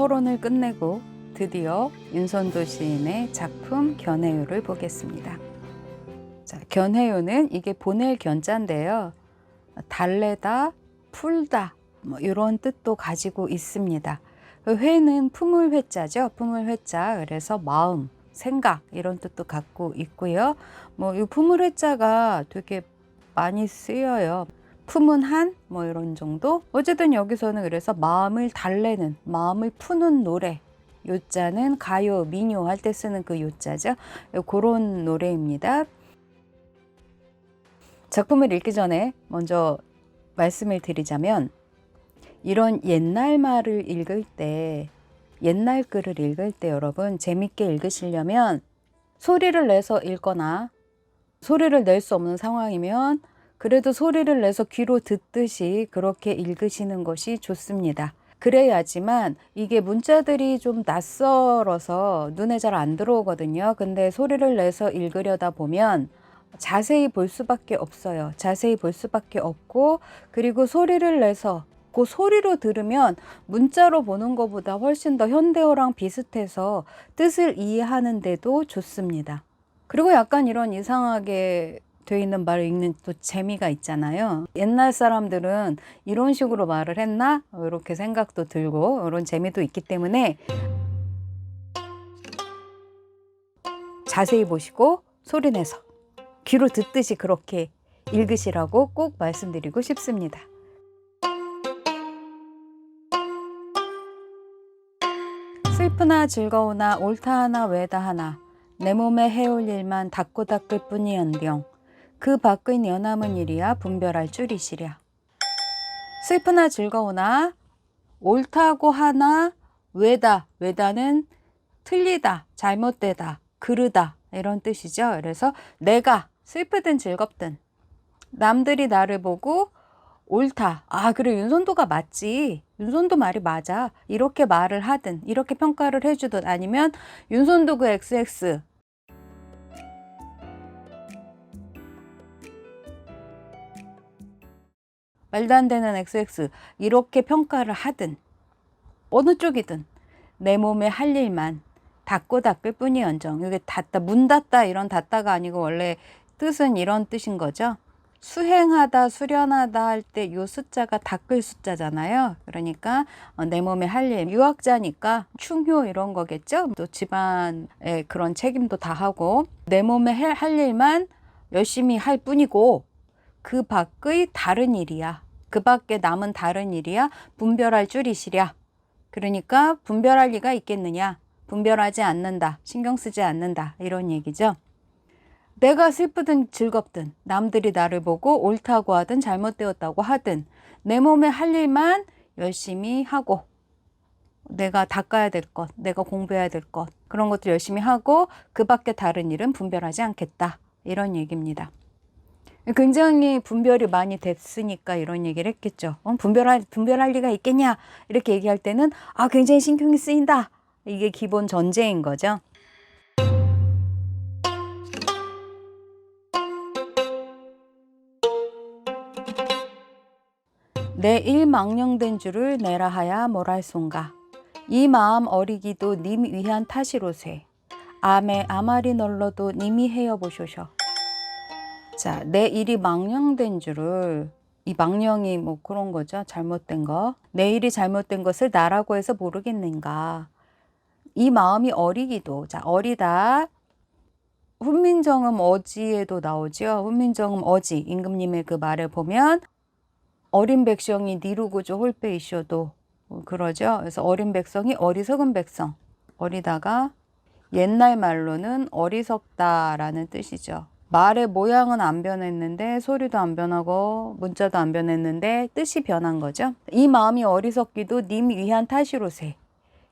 토론을 끝내고 드디어 윤선도 시인의 작품 견해요를 보겠습니다. 자, 견해요는 이게 보낼 견자인데요. 달래다, 풀다 뭐 이런 뜻도 가지고 있습니다. 회는 품을 회자죠. 품을 회자. 그래서 마음, 생각 이런 뜻도 갖고 있고요. 뭐 이 품을 회자가 되게 많이 쓰여요. 품은 한 뭐 이런 정도. 어쨌든 여기서는 그래서 마음을 달래는, 마음을 푸는 노래. 요자는 가요, 민요 할 때 쓰는 그 요자죠. 그런 노래입니다. 작품을 읽기 전에 먼저 말씀을 드리자면, 이런 옛날 말을 읽을 때, 옛날 글을 읽을 때 여러분 재밌게 읽으시려면 소리를 내서 읽거나, 소리를 낼 수 없는 상황이면 그래도 소리를 내서 귀로 듣듯이 그렇게 읽으시는 것이 좋습니다. 그래야지만 이게 문자들이 좀 낯설어서 눈에 잘 안 들어오거든요. 근데 소리를 내서 읽으려다 보면 자세히 볼 수밖에 없어요. 자세히 볼 수밖에 없고, 그리고 소리를 내서 그 소리로 들으면 문자로 보는 것보다 훨씬 더 현대어랑 비슷해서 뜻을 이해하는데도 좋습니다. 그리고 약간 이런 이상하게 돼 있는 말을 읽는 또 재미가 있잖아요. 옛날 사람들은 이런 식으로 말을 했나? 이렇게 생각도 들고 이런 재미도 있기 때문에 자세히 보시고 소리 내서 귀로 듣듯이 그렇게 읽으시라고 꼭 말씀드리고 싶습니다. 슬프나 즐거우나 옳다 하나 외다 하나 내 몸에 해올 일만 닦고 닦을 뿐이언경 그 밖의 연함은 일이야 분별할 줄이시랴. 슬프나 즐거우나 옳다고 하나 외다, 외다는 틀리다, 잘못되다, 그르다 이런 뜻이죠. 그래서 내가 슬프든 즐겁든 남들이 나를 보고 옳다, 아 그래 윤선도가 맞지, 윤선도 말이 맞아 이렇게 말을 하든 이렇게 평가를 해주든, 아니면 윤선도 그 XX 말도 안 되는 XX 이렇게 평가를 하든 어느 쪽이든 내 몸에 할 일만 닦고 닦을 뿐이언정. 이게 닫다, 문 닫다 이런 닫다가 아니고 원래 뜻은 이런 뜻인 거죠. 수행하다, 수련하다 할 때 요 숫자가 닦을 숫자잖아요. 그러니까 내 몸에 할 일, 유학자니까 충효 이런 거겠죠. 또 집안의 그런 책임도 다 하고 내 몸에 할 일만 열심히 할 뿐이고 그 밖의 다른 일이야. 그 밖에 남은 다른 일이야. 분별할 줄이시랴. 그러니까 분별할 리가 있겠느냐. 분별하지 않는다. 신경 쓰지 않는다. 이런 얘기죠. 내가 슬프든 즐겁든 남들이 나를 보고 옳다고 하든 잘못되었다고 하든 내 몸에 할 일만 열심히 하고, 내가 닦아야 될 것, 내가 공부해야 될 것, 그런 것들 열심히 하고 그 밖에 다른 일은 분별하지 않겠다. 이런 얘기입니다. 굉장히 분별이 많이 됐으니까 이런 얘기를 했겠죠. 분별할 리가 있겠냐? 이렇게 얘기할 때는 굉장히 신경이 쓰인다. 이게 기본 전제인 거죠. 내 일 망령된 줄을 내라 하야 뭘 송가. 이 마음 어리기도 님 위한 탓이로세. 암에 아마리 널러도 님이 헤어 보쇼셔. 자, 내 일이 망령된 줄을, 이 망령이 뭐 그런 거죠. 잘못된 거. 내 일이 잘못된 것을 나라고 해서 모르겠는가. 이 마음이 어리기도. 자, 어리다. 훈민정음 어지에도 나오죠. 훈민정음 어지. 임금님의 그 말을 보면 어린 백성이 니루고조 홀빼이쇼도 그러죠. 그래서 어린 백성이 어리석은 백성. 어리다가 옛날 말로는 어리석다라는 뜻이죠. 말의 모양은 안 변했는데 소리도 안 변하고 문자도 안 변했는데 뜻이 변한 거죠. 이 마음이 어리석기도 님 위한 탓이로세.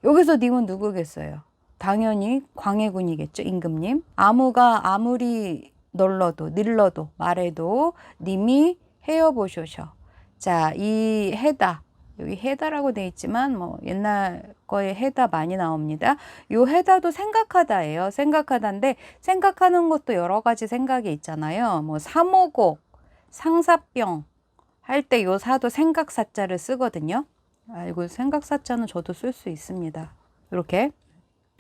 여기서 님은 누구겠어요? 당연히 광해군이겠죠. 임금님. 아무가 아무리 늘러도 말해도 님이 헤어보쇼셔. 자, 이 해다, 여기 해다라고 돼 있지만 뭐 옛날 거에 해다 많이 나옵니다. 요 해다도 생각하다예요. 생각하다인데 생각하는 것도 여러 가지 생각이 있잖아요. 뭐 사모곡, 상사병 할 때 요 사도 생각사자를 쓰거든요. 아이고, 생각사자는 저도 쓸 수 있습니다. 이렇게.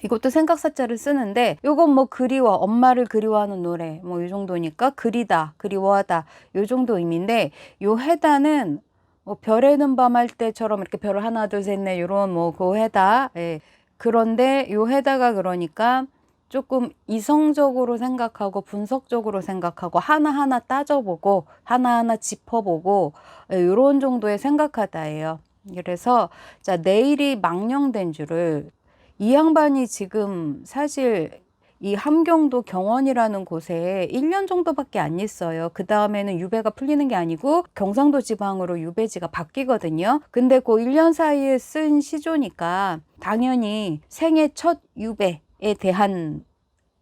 이것도 생각사자를 쓰는데, 요건 뭐 그리워, 엄마를 그리워하는 노래, 뭐 이 정도니까 그리다, 그리워하다, 요 정도 의미인데, 요 해다는 뭐 별에는 밤 할 때처럼 이렇게 별 하나, 둘, 셋, 넷, 요런 뭐 그 해다. 예. 그런데 요 해다가 그러니까 조금 이성적으로 생각하고 분석적으로 생각하고 하나하나 따져보고 하나하나 짚어보고, 예, 요런 정도의 생각하다예요. 그래서 자, 내일이 망령된 줄을, 이 양반이 지금 사실 이 함경도 경원이라는 곳에 1년 정도밖에 안 있어요. 그 다음에는 유배가 풀리는 게 아니고 경상도 지방으로 유배지가 바뀌거든요. 근데 그 1년 사이에 쓴 시조니까 당연히 생애 첫 유배에 대한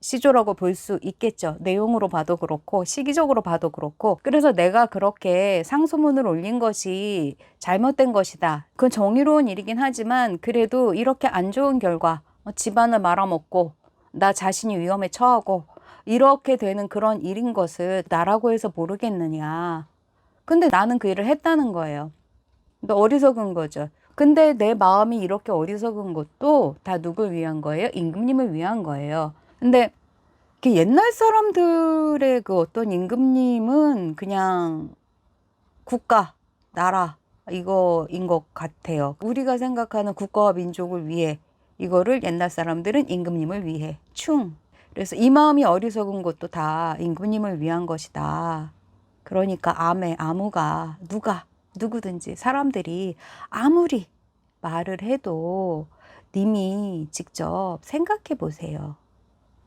시조라고 볼 수 있겠죠. 내용으로 봐도 그렇고 시기적으로 봐도 그렇고. 그래서 내가 그렇게 상소문을 올린 것이 잘못된 것이다. 그건 정의로운 일이긴 하지만 그래도 이렇게 안 좋은 결과, 집안을 말아먹고 나 자신이 위험에 처하고 이렇게 되는 그런 일인 것을 나라고 해서 모르겠느냐. 근데 나는 그 일을 했다는 거예요. 근데 어리석은 거죠. 근데 내 마음이 이렇게 어리석은 것도 다 누굴 위한 거예요? 임금님을 위한 거예요. 근데 옛날 사람들의 그 어떤 임금님은 그냥 국가, 나라 이거인 것 같아요. 우리가 생각하는 국가와 민족을 위해, 이거를 옛날 사람들은 임금님을 위해 충. 그래서 이 마음이 어리석은 것도 다 임금님을 위한 것이다. 그러니까 아무가 누구든지 사람들이 아무리 말을 해도 님이 직접 생각해 보세요.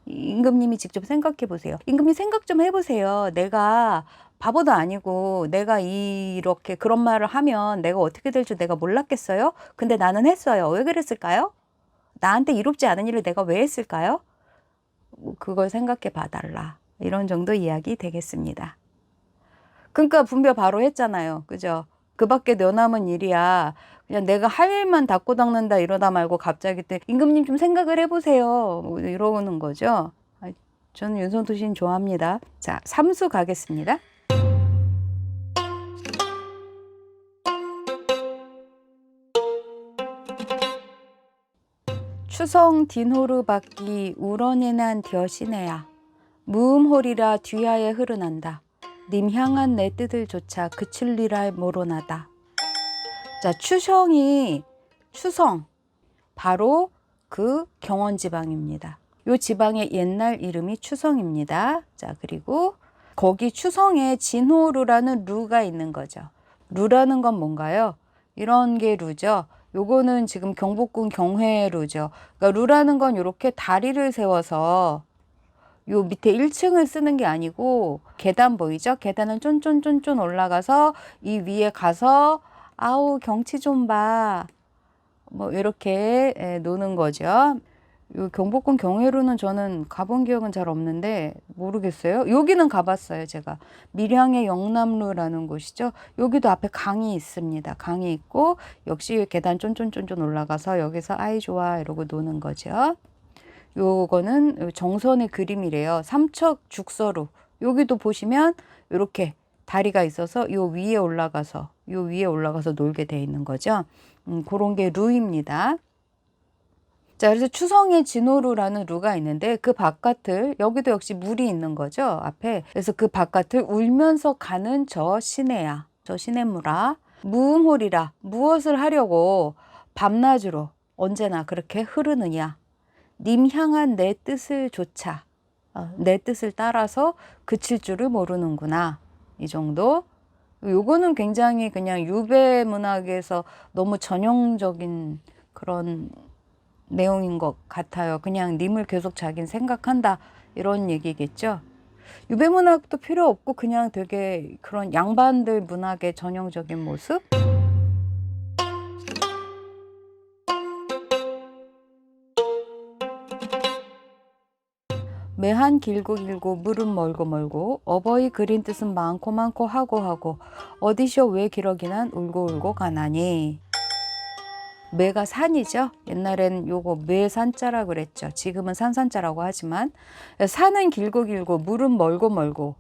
임금님이 직접 생각해 보세요. 임금님 생각 좀 해보세요. 내가 바보도 아니고 내가 이렇게 그런 말을 하면 내가 어떻게 될 줄 내가 몰랐겠어요? 근데 나는 했어요. 왜 그랬을까요? 나한테 이롭지 않은 일을 내가 왜 했을까요? 그걸 생각해 봐달라. 이런 정도 이야기 되겠습니다. 그러니까 분별 바로 했잖아요. 그죠? 그 밖에 너남은 일이야. 그냥 내가 할 일만 닦고 닦는다 이러다 말고 갑자기 또 임금님 좀 생각을 해보세요. 뭐 이러는 거죠. 저는 윤선도 시인 좋아합니다. 자, 삼수 가겠습니다. 추성 딘호르 받기 우러내난 디어시네야. 무음홀이라 뒤하에 흐르난다. 님 향한 내 뜻을 조차 그칠리라 모로나다. 자, 추성 바로 그 경원 지방입니다. 요 지방의 옛날 이름이 추성입니다. 자, 그리고 거기 추성에 진호루라는 루가 있는 거죠. 루라는 건 뭔가요? 이런 게 루죠. 요거는 지금 경복궁 경회루죠. 그러니까 루라는 건 이렇게 다리를 세워서 요 밑에 1층을 쓰는 게 아니고 계단 보이죠? 계단을 쫀쫀쫀쫀 올라가서 이 위에 가서 아우 경치 좀 봐. 뭐 이렇게 노는 거죠. 요 경복궁 경회로는 저는 가본 기억은 잘 없는데 모르겠어요. 여기는 가봤어요, 제가. 밀양의 영남루라는 곳이죠. 여기도 앞에 강이 있습니다. 강이 있고 역시 계단 쫀쫀쫀쫀 올라가서 여기서 아이 좋아 이러고 노는 거죠. 요거는 정선의 그림이래요. 삼척 죽서루. 여기도 보시면 이렇게 다리가 있어서 요 위에 올라가서 놀게 돼 있는 거죠. 그런 게 루입니다. 자, 그래서 추성의 진호루라는 루가 있는데 그 바깥을, 여기도 역시 물이 있는 거죠, 앞에. 그래서 그 바깥을 울면서 가는 저 시내야, 저 시냇물아, 무음홀이라, 무엇을 하려고 밤낮으로 언제나 그렇게 흐르느냐. 님 향한 내 뜻을 조차, 내 뜻을 따라서 그칠 줄을 모르는구나. 이 정도. 요거는 굉장히 그냥 유배 문학에서 너무 전형적인 그런 내용인 것 같아요. 그냥 님을 계속 자긴 생각한다 이런 얘기겠죠. 유배 문학도 필요 없고 그냥 되게 그런 양반들 문학의 전형적인 모습. 매한 길고 길고 물은 멀고 멀고 어버이 그린 뜻은 많고 많고 하고 하고 어디쇼 왜 기러기난 울고 울고 가나니. 매가 산이죠. 옛날엔 요거 매산자라 그랬죠. 지금은 산산자라고 하지만 산은 길고 길고 물은 멀고 멀고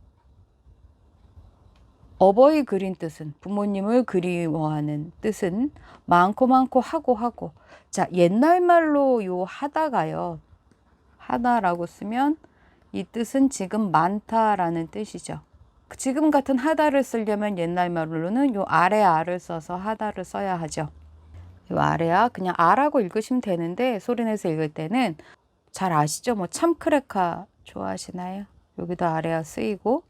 어버이 그린 뜻은, 부모님을 그리워하는 뜻은 많고 많고 하고. 자, 옛날 말로 요 하다가요. 하다라고 쓰면 이 뜻은 지금 많다라는 뜻이죠. 지금 같은 하다를 쓰려면 옛날 말로는 요 아래 아를 써서 하다를 써야 하죠. 요 아래아 그냥 아라고 읽으시면 되는데 소리내서 읽을 때는 잘 아시죠? 뭐 참크레카 좋아하시나요? 여기도 아래아 쓰이고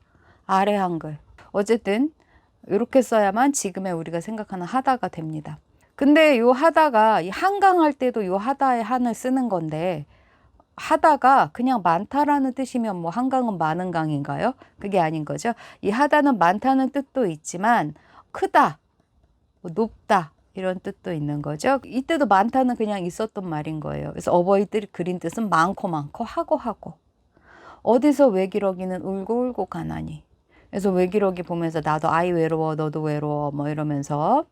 아래 한글. 어쨌든 이렇게 써야만 지금의 우리가 생각하는 하다가 됩니다. 근데 요 하다가 이 한강할 때도 요 하다의 한을 쓰는 건데 하다가 그냥 많다라는 뜻이면 뭐 한강은 많은 강인가요? 그게 아닌 거죠. 이 하다는 많다는 뜻도 있지만 크다, 뭐 높다 이런 뜻도 있는 거죠. 이때도 많다는 그냥 있었던 말인 거예요. 그래서 어버이들이 그린 뜻은 많고 하고. 어디서 외기러기는 울고 가나니. 그래서 외기러기 보면서 나도 아이 외로워 너도 외로워 뭐 이러면서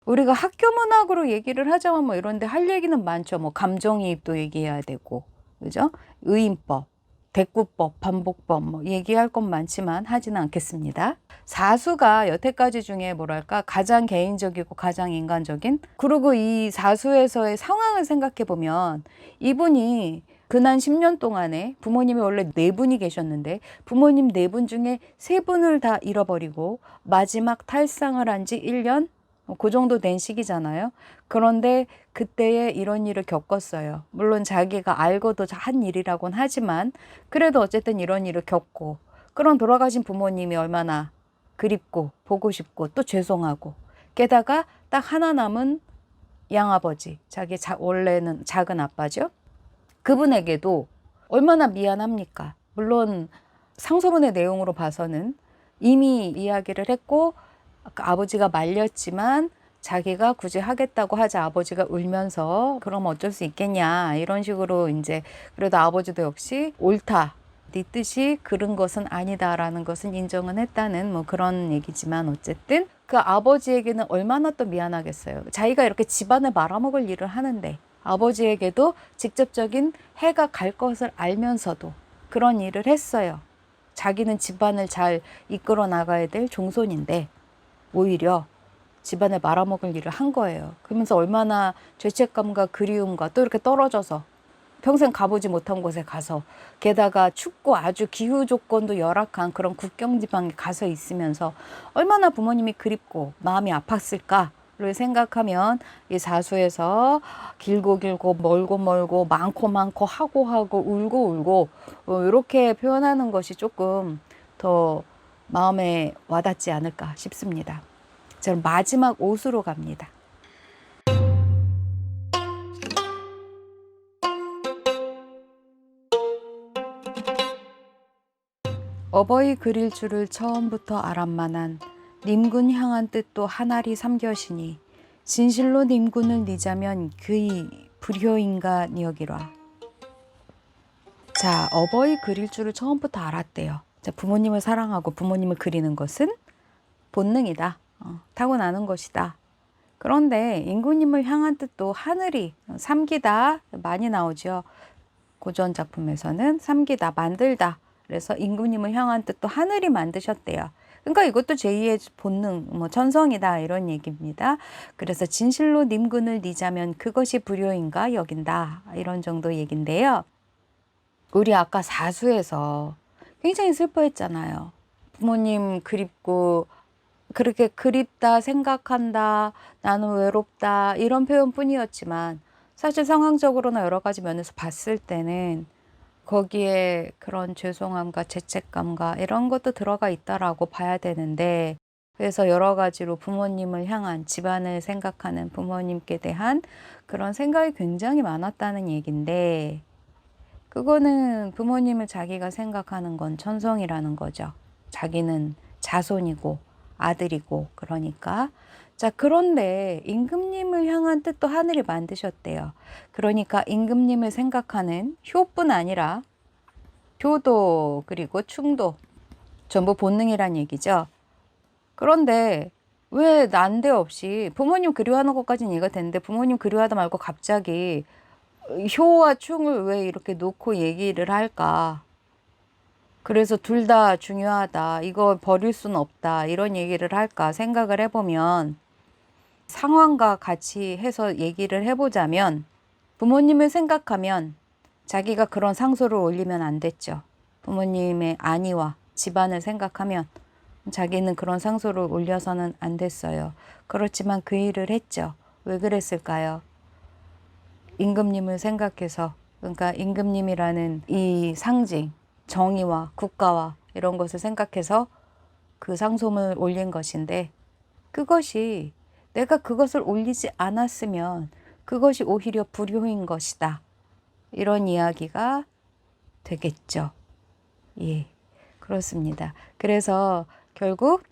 우리가 학교 문학으로 얘기를 하자면 뭐 이런데 할 얘기는 많죠. 뭐 감정이입도 얘기해야 되고 그죠? 의인법, 대꾸법, 반복법 뭐 얘기할 건 많지만 하지는 않겠습니다. 사수가 여태까지 중에 뭐랄까 가장 개인적이고 가장 인간적인, 그리고 이 사수에서의 상황을 생각해 보면 이분이 근한 10년 동안에 부모님이 원래 4분이 계셨는데 부모님 4분 중에 3분을 다 잃어버리고 마지막 탈상을 한 지 1년? 그 정도 된 시기잖아요. 그런데 그때에 이런 일을 겪었어요. 물론 자기가 알고도 한 일이라고는 하지만 그래도 어쨌든 이런 일을 겪고 그런 돌아가신 부모님이 얼마나 그립고 보고 싶고 또 죄송하고, 게다가 딱 하나 남은 양아버지, 자기 원래는 작은 아빠죠. 그분에게도 얼마나 미안합니까? 물론 상소문의 내용으로 봐서는 이미 이야기를 했고 아버지가 말렸지만 자기가 굳이 하겠다고 하자 아버지가 울면서 그럼 어쩔 수 있겠냐 이런 식으로 이제, 그래도 아버지도 역시 옳다 네 뜻이 그른 것은 아니다라는 것은 인정은 했다는 뭐 그런 얘기지만 어쨌든 그 아버지에게는 얼마나 또 미안하겠어요. 자기가 이렇게 집안을 말아먹을 일을 하는데 아버지에게도 직접적인 해가 갈 것을 알면서도 그런 일을 했어요. 자기는 집안을 잘 이끌어 나가야 될 종손인데 오히려 집안을 말아먹을 일을 한 거예요. 그러면서 얼마나 죄책감과 그리움과 또 이렇게 떨어져서 평생 가보지 못한 곳에 가서, 게다가 춥고 아주 기후 조건도 열악한 그런 국경 지방에 가서 있으면서 얼마나 부모님이 그립고 마음이 아팠을까를 생각하면 이 사수에서 길고 멀고 많고 하고 울고 이렇게 표현하는 것이 조금 더 마음에 와닿지 않을까 싶습니다. 자, 마지막 옷으로 갑니다. 어버이 그릴 줄을 처음부터 알았만한 님군 향한 뜻도 하나리 삼겨시니 진실로 님군을 니자면 그이 불효인가 여기라. 자, 어버이 그릴 줄을 처음부터 알았대요. 자, 부모님을 사랑하고 부모님을 그리는 것은 본능이다. 타고나는 것이다. 그런데 인구님을 향한 뜻도 하늘이 삼기다 많이 나오죠. 고전 작품에서는 삼기다, 만들다. 그래서 임금님을 향한 뜻도 하늘이 만드셨대요. 그러니까 이것도 제2의 본능, 뭐 천성이다 이런 얘기입니다. 그래서 진실로 님군을 니자면 그것이 불효인가 여긴다 이런 정도 얘긴데요. 우리 아까 사수에서 굉장히 슬퍼했잖아요. 부모님 그립고 그렇게 그립다, 생각한다, 나는 외롭다 이런 표현뿐이었지만 사실 상황적으로나 여러 가지 면에서 봤을 때는 거기에 그런 죄송함과 죄책감과 이런 것도 들어가 있다라고 봐야 되는데, 그래서 여러 가지로 부모님을 향한, 집안을 생각하는 부모님께 대한 그런 생각이 굉장히 많았다는 얘기인데, 그거는 부모님을 자기가 생각하는 건 천성이라는 거죠. 자기는 자손이고 아들이고 그러니까. 자, 그런데 임금님을 향한 뜻도 하늘이 만드셨대요. 그러니까 임금님을 생각하는 효뿐 아니라 효도 그리고 충도 전부 본능이란 얘기죠. 그런데 왜 난데없이 부모님 그리워하는 것까지는 이해가 되는데 부모님 그리워하다 말고 갑자기 효와 충을 왜 이렇게 놓고 얘기를 할까? 그래서 둘 다 중요하다. 이거 버릴 수는 없다. 이런 얘기를 할까 생각을 해보면 상황과 같이 해서 얘기를 해보자면 부모님을 생각하면 자기가 그런 상소를 올리면 안 됐죠. 부모님의 안위와 집안을 생각하면 자기는 그런 상소를 올려서는 안 됐어요. 그렇지만 그 일을 했죠. 왜 그랬을까요? 임금님을 생각해서, 그러니까 임금님이라는 이 상징, 정의와 국가와 이런 것을 생각해서 그 상소문을 올린 것인데, 그것이 내가 그것을 올리지 않았으면 그것이 오히려 불효인 것이다. 이런 이야기가 되겠죠. 예, 그렇습니다. 그래서 결국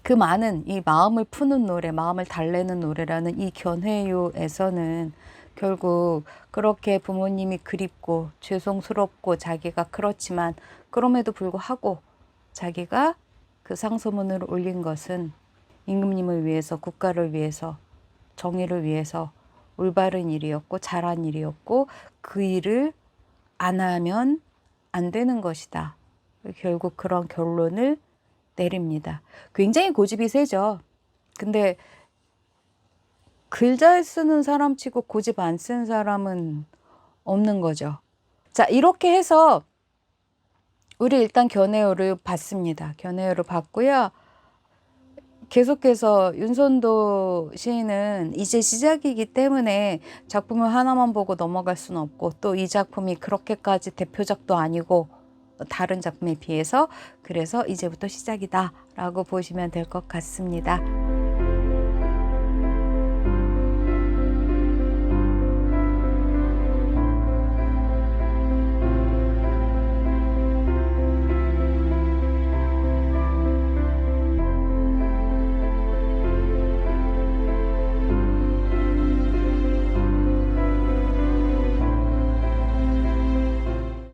그 많은 이 마음을 푸는 노래, 마음을 달래는 노래라는 이 견해요에서는 결국 그렇게 부모님이 그립고 죄송스럽고 자기가 그렇지만 그럼에도 불구하고 자기가 그 상소문을 올린 것은 임금님을 위해서, 국가를 위해서, 정의를 위해서 올바른 일이었고 잘한 일이었고 그 일을 안 하면 안 되는 것이다. 결국 그런 결론을 내립니다. 굉장히 고집이 세죠. 근데 글 잘 쓰는 사람 치고 고집 안 쓴 사람은 없는 거죠. 자, 이렇게 해서 우리 일단 견해어를 봤습니다. 견해어를 봤고요. 계속해서 윤선도 시인은 이제 시작이기 때문에 작품을 하나만 보고 넘어갈 수는 없고 또 이 작품이 그렇게까지 대표작도 아니고 다른 작품에 비해서 그래서 이제부터 시작이다 라고 보시면 될 것 같습니다.